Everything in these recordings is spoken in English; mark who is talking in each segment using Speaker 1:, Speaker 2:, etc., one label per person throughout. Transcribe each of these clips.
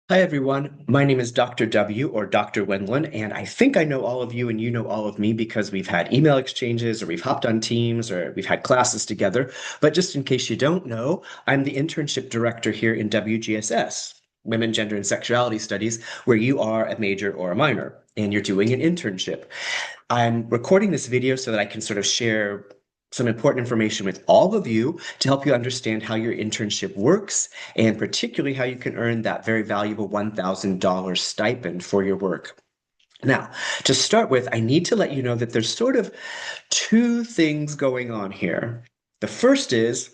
Speaker 1: Hi, everyone. My name is Dr. W or Dr. Wendland, and I think I know all of you and you know all of me because we've had email exchanges or we've hopped on Teams or we've had classes together. But just in case you don't know, I'm the internship director here in WGSS, Women, Gender, and Sexuality Studies, where you are a major or a minor and you're doing an internship. I'm recording this video so that I can sort of share some important information with all of you to help you understand how your internship works and particularly how you can earn that very valuable $1,000 stipend for your work. Now, to start with, I need to let you know that there's sort of two things going on here. The first is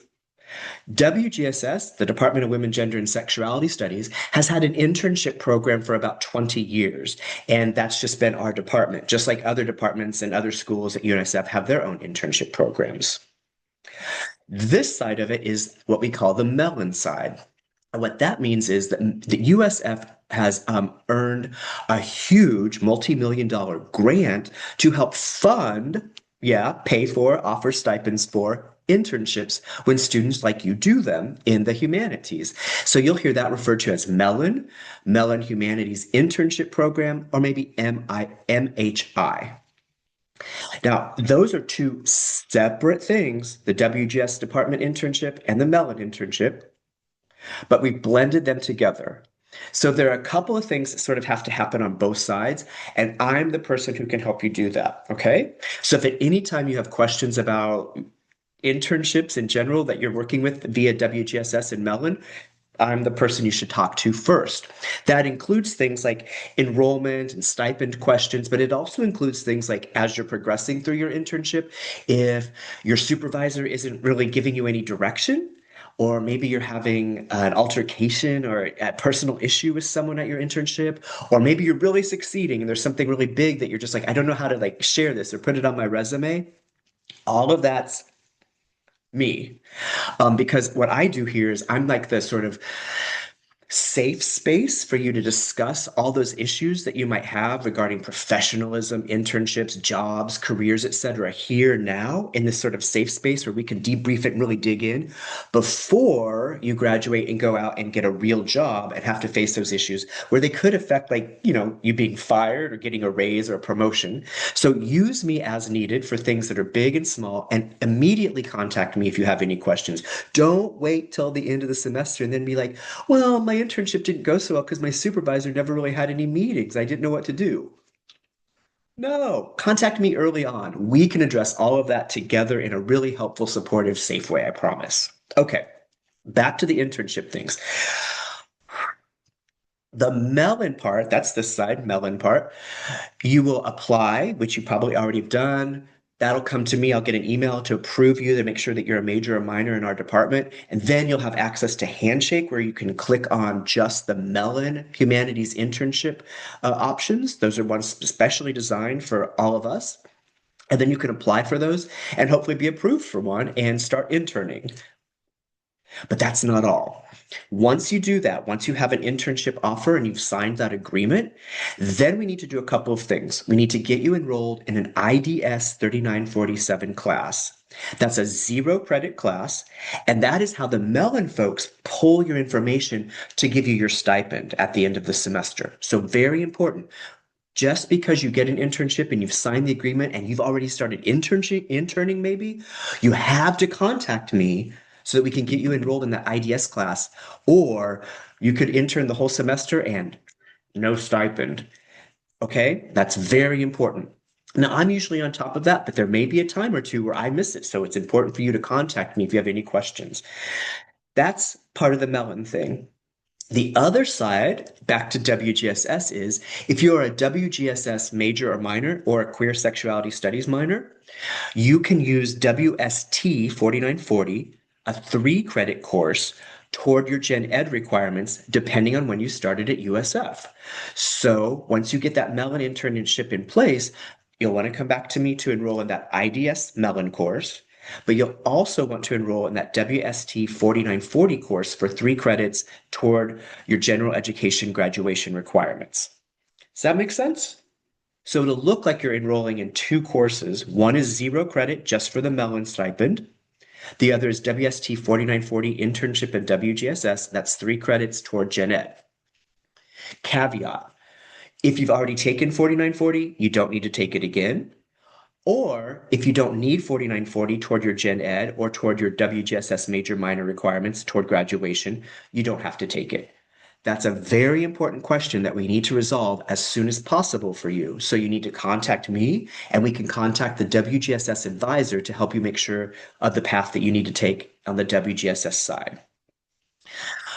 Speaker 1: WGSS, the Department of Women, Gender, and Sexuality Studies, has had an internship program for about 20 years. And that's just been our department, just like other departments and other schools at UNSF have their own internship programs. This side of it is what we call the Mellon side. And what that means is that the USF has earned a huge multi-million dollar grant to help fund, pay for, offer stipends for internships when students like you do them in the humanities. So you'll hear that referred to as Mellon, Mellon Humanities Internship Program, or maybe MHI. Now, those are two separate things, the WGS Department internship and the Mellon internship, but we blended them together. So there are a couple of things that sort of have to happen on both sides, and I'm the person who can help you do that, okay? So if at any time you have questions about internships in general that you're working with via WGSS and Mellon, I'm the person you should talk to first. That includes things like enrollment and stipend questions, but it also includes things like as you're progressing through your internship, if your supervisor isn't really giving you any direction, or maybe you're having an altercation or a personal issue with someone at your internship, or maybe you're really succeeding and there's something really big that you're just like, I don't know how to like share this or put it on my resume. All of that's me. Because what I do here is I'm like the sort of safe space for you to discuss all those issues that you might have regarding professionalism, internships, jobs, careers, etc. here now in this sort of safe space where we can debrief it and really dig in before you graduate and go out and get a real job and have to face those issues where they could affect like, you being fired or getting a raise or a promotion. So use me as needed for things that are big and small and immediately contact me if you have any questions. Don't wait till the end of the semester and then be like, well, my internship didn't go so well because my supervisor never really had any meetings. I didn't know what to do. No, contact me early on. We can address all of that together in a really helpful, supportive, safe way, I promise. Okay, back to the internship things. The Mellon part, that's the side Mellon part, you will apply, which you probably already have done. That'll come to me. I'll get an email to approve you to make sure that you're a major or minor in our department. And then you'll have access to Handshake where you can click on just the Mellon Humanities internship options. Those are ones specially designed for all of us. And then you can apply for those and hopefully be approved for one and start interning. But that's not all. Once you do that, once you have an internship offer and you've signed that agreement, then we need to do a couple of things. We need to get you enrolled in an IDS 3947 class. That's a zero credit class, and that is how the Mellon folks pull your information to give you your stipend at the end of the semester. So very important. Just because you get an internship and you've signed the agreement and you've already started interning maybe, you have to contact me so that we can get you enrolled in the IDS class. Or you could intern the whole semester and no stipend. Okay? That's very important. Now, I'm usually on top of that, but there may be a time or two where I miss it. So it's important for you to contact me if you have any questions. That's part of the Mellon thing. The other side, back to WGSS, is if you're a WGSS major or minor or a queer sexuality studies minor, you can use WST 4940, a 3 credit course, toward your Gen Ed requirements, depending on when you started at USF. So once you get that Mellon internship in place, you'll want to come back to me to enroll in that IDS Mellon course. But you'll also want to enroll in that WST 4940 course for 3 credits toward your general education graduation requirements. Does that make sense? So it'll look like you're enrolling in 2 courses. One is 0 credit just for the Mellon stipend. The other is WST 4940 internship at WGSS. That's 3 credits toward Gen Ed. Caveat, if you've already taken 4940, you don't need to take it again. Or if you don't need 4940 toward your gen ed or toward your WGSS major minor requirements toward graduation, you don't have to take it. That's a very important question that we need to resolve as soon as possible for you. So you need to contact me and we can contact the WGSS advisor to help you make sure of the path that you need to take on the WGSS side.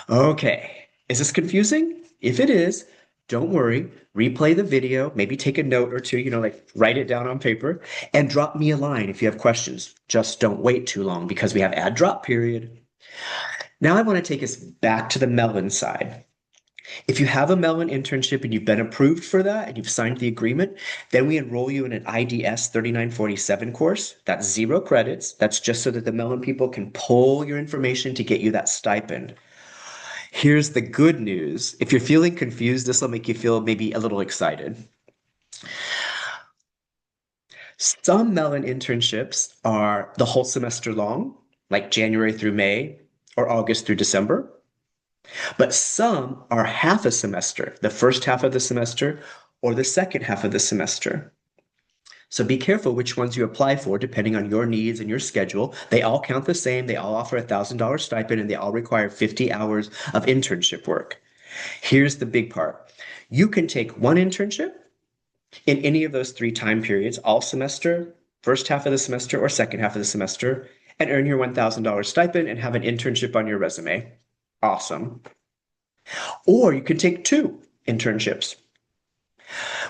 Speaker 1: Okay, is this confusing? If it is, don't worry. Replay the video, maybe take a note or two, like write it down on paper and drop me a line if you have questions. Just don't wait too long because we have ad drop period. Now I want to take us back to the Mellon side. If you have a Mellon internship and you've been approved for that and you've signed the agreement, then we enroll you in an IDS 3947 course. That's 0 credits. That's just so that the Mellon people can pull your information to get you that stipend. Here's the good news. If you're feeling confused, this will make you feel maybe a little excited. Some Mellon internships are the whole semester long, like January through May or August through December. But some are half a semester, the first half of the semester or the second half of the semester. So be careful which ones you apply for depending on your needs and your schedule. They all count the same. They all offer a $1,000 stipend and they all require 50 hours of internship work. Here's the big part. You can take one internship in any of those 3 time periods, all semester, first half of the semester or second half of the semester, and earn your $1,000 stipend and have an internship on your resume. Awesome. Or you could take 2 internships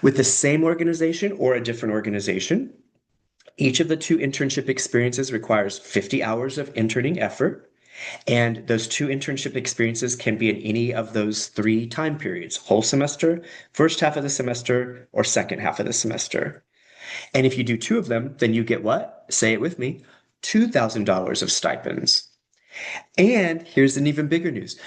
Speaker 1: with the same organization or a different organization. Each of the 2 internship experiences requires 50 hours of interning effort. And those 2 internship experiences can be in any of those 3 time periods, whole semester, first half of the semester, or second half of the semester. And if you do 2 of them, then you get what? Say it with me, $2,000 of stipends. And here's an even bigger news.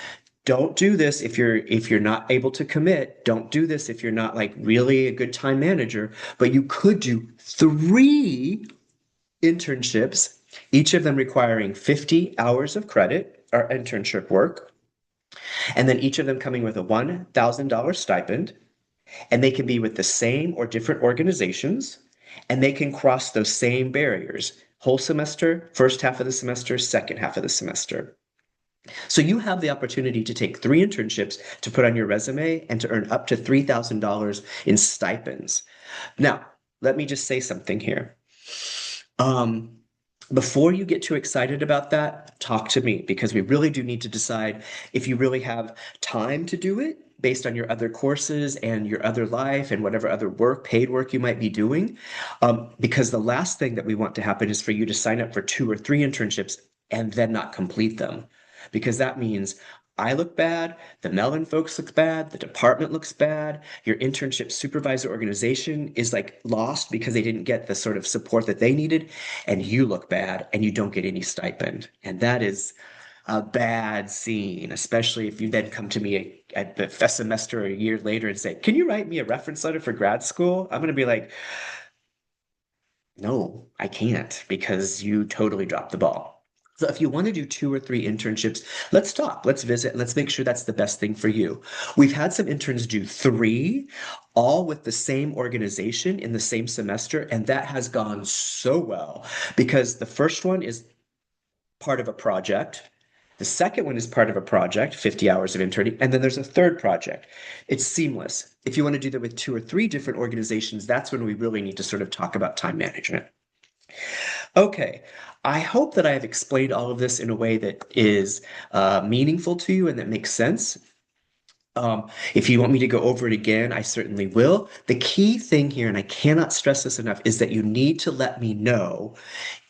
Speaker 1: Don't do this if you're not able to commit. Don't do this if you're not like really a good time manager, but you could do 3 internships, each of them requiring 50 hours of credit or internship work, and then each of them coming with a $1,000 stipend, and they can be with the same or different organizations, and they can cross those same barriers, whole semester, first half of the semester, second half of the semester. So you have the opportunity to take 3 internships to put on your resume and to earn up to $3,000 in stipends. Now, let me just say something here. Before you get too excited about that, talk to me because we really do need to decide if you really have time to do it based on your other courses and your other life and whatever other work, paid work you might be doing. Because the last thing that we want to happen is for you to sign up for 2 or 3 internships and then not complete them. Because that means I look bad, the Mellon folks look bad, the department looks bad, your internship supervisor organization is like lost because they didn't get the sort of support that they needed, and you look bad and you don't get any stipend. And that is a bad scene, especially if you then come to me at the semester or a year later and say, can you write me a reference letter for grad school? I'm going to be like, no, I can't because you totally dropped the ball. So if you want to do 2 or 3 internships, let's talk, let's visit, and let's make sure that's the best thing for you. We've had some interns do 3, all with the same organization in the same semester, and that has gone so well because the first one is part of a project. The second one is part of a project, 50 hours of interning, and then there's a third project. It's seamless. If you want to do that with 2 or 3 different organizations, that's when we really need to sort of talk about time management. Okay, I hope that I have explained all of this in a way that is meaningful to you and that makes sense. If you want me to go over it again, I certainly will. The key thing here, and I cannot stress this enough, is that you need to let me know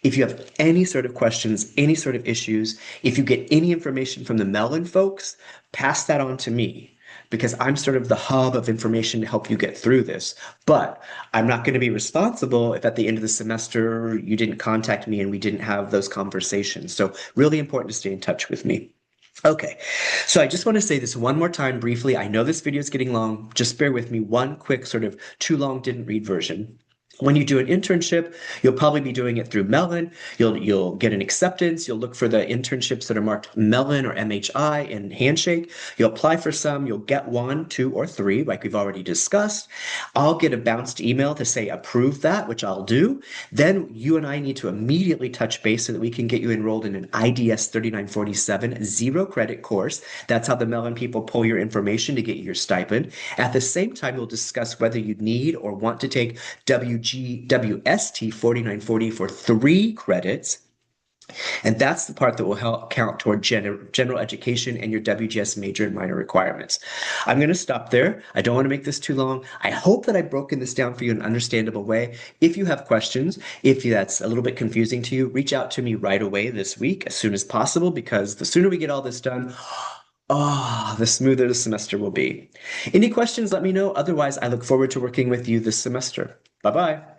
Speaker 1: if you have any sort of questions, any sort of issues. If you get any information from the Mellon folks, pass that on to me because I'm sort of the hub of information to help you get through this. But I'm not going to be responsible if at the end of the semester you didn't contact me and we didn't have those conversations. So really important to stay in touch with me. Okay, so I just want to say this one more time briefly. I know this video is getting long. Just bear with me. One quick sort of too long didn't read version. When you do an internship, you'll probably be doing it through Mellon. You'll get an acceptance. You'll look for the internships that are marked Mellon or MHI and Handshake. You'll apply for some. You'll get one, two, or three, like we've already discussed. I'll get a bounced email to say approve that, which I'll do. Then you and I need to immediately touch base so that we can get you enrolled in an IDS 3947 zero credit course. That's how the Mellon people pull your information to get you your stipend. At the same time, we'll discuss whether you need or want to take WGWST 4940 for 3 credits. And that's the part that will help count toward general education and your WGS major and minor requirements. I'm going to stop there. I don't want to make this too long. I hope that I've broken this down for you in an understandable way. If you have questions, if that's a little bit confusing to you, reach out to me right away this week as soon as possible, because the sooner we get all this done, the smoother the semester will be. Any questions, let me know. Otherwise, I look forward to working with you this semester. Bye-bye.